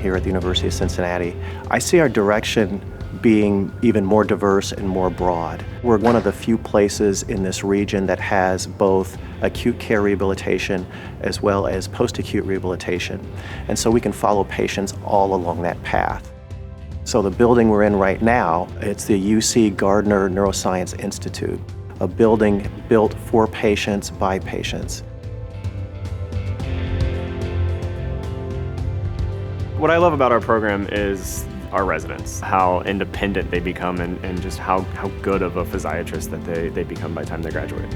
here at the University of Cincinnati, I see our direction being even more diverse and more broad. We're one of the few places in this region that has both acute care rehabilitation as well as post-acute rehabilitation. And so we can follow patients all along that path. So the building we're in right now, it's the UC Gardner Neuroscience Institute, a building built for patients by patients. What I love about our program is our residents, how independent they become and just how good of a physiatrist that they become by the time they graduate.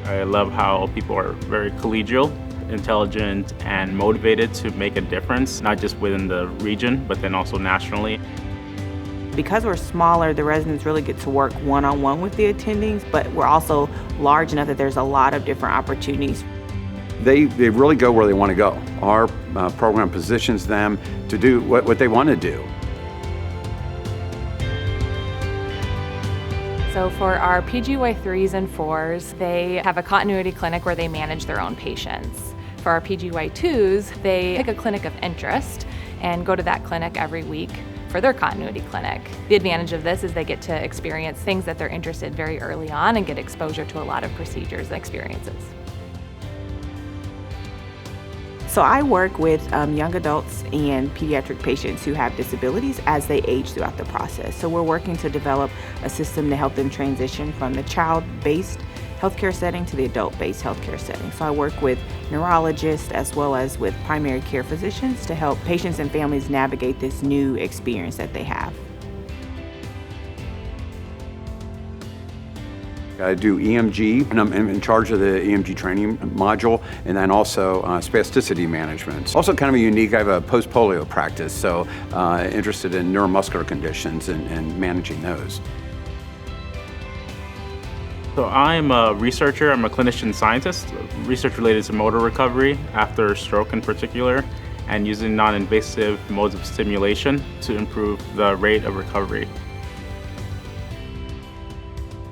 I love how people are very collegial, intelligent, and motivated to make a difference, not just within the region, but then also nationally. Because we're smaller, the residents really get to work one-on-one with the attendings, but we're also large enough that there's a lot of different opportunities. They really go where they want to go. Our program positions them to do what they want to do. So for our PGY3s and 4s, they have a continuity clinic where they manage their own patients. For our PGY2s, they pick a clinic of interest and go to that clinic every week for their continuity clinic. The advantage of this is they get to experience things that they're interested in very early on and get exposure to a lot of procedures and experiences. So I work with young adults and pediatric patients who have disabilities as they age throughout the process. So we're working to develop a system to help them transition from the child-based healthcare setting to the adult-based healthcare setting. So I work with neurologists as well as with primary care physicians to help patients and families navigate this new experience that they have. I do EMG, and I'm in charge of the EMG training module, and then also spasticity management. Also kind of unique, I have a post-polio practice, so interested in neuromuscular conditions and managing those. So I'm a researcher, I'm a clinician scientist, research related to motor recovery after stroke in particular, and using non-invasive modes of stimulation to improve the rate of recovery.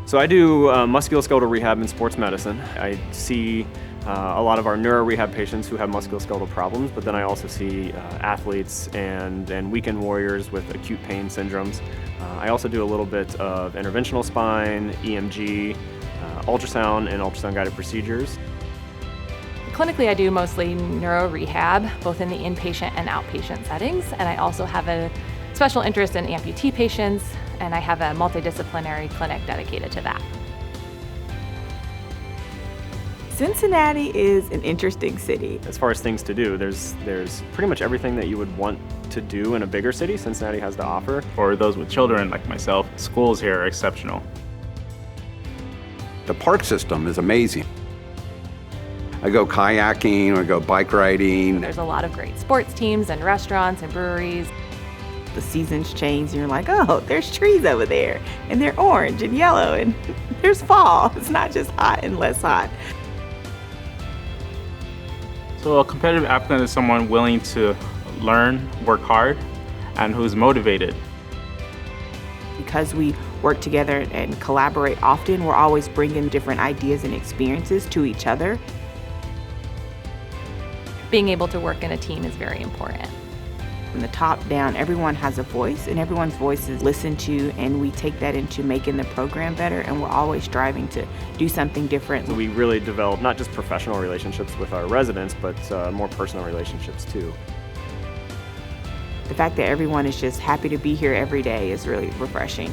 So I do musculoskeletal rehab and sports medicine. I see a lot of our neuro rehab patients who have musculoskeletal problems, but then I also see athletes and weekend warriors with acute pain syndromes. I also do a little bit of interventional spine, EMG, ultrasound, and ultrasound-guided procedures. Clinically, I do mostly neuro rehab, both in the inpatient and outpatient settings, and I also have a special interest in amputee patients, and I have a multidisciplinary clinic dedicated to that. Cincinnati is an interesting city. As far as things to do, there's pretty much everything that you would want to do in a bigger city Cincinnati has to offer. For those with children like myself, schools here are exceptional. The park system is amazing. I go kayaking, I go bike riding. There's a lot of great sports teams and restaurants and breweries. The seasons change and you're like, oh, there's trees over there and they're orange and yellow and there's fall. It's not just hot and less hot. So a competitive applicant is someone willing to learn, work hard, and who's motivated. Because we work together and collaborate often, we're always bringing different ideas and experiences to each other. Being able to work in a team is very important. From the top down, everyone has a voice and everyone's voice is listened to, and we take that into making the program better, and we're always striving to do something different. So we really develop not just professional relationships with our residents, but more personal relationships too. The fact that everyone is just happy to be here every day is really refreshing.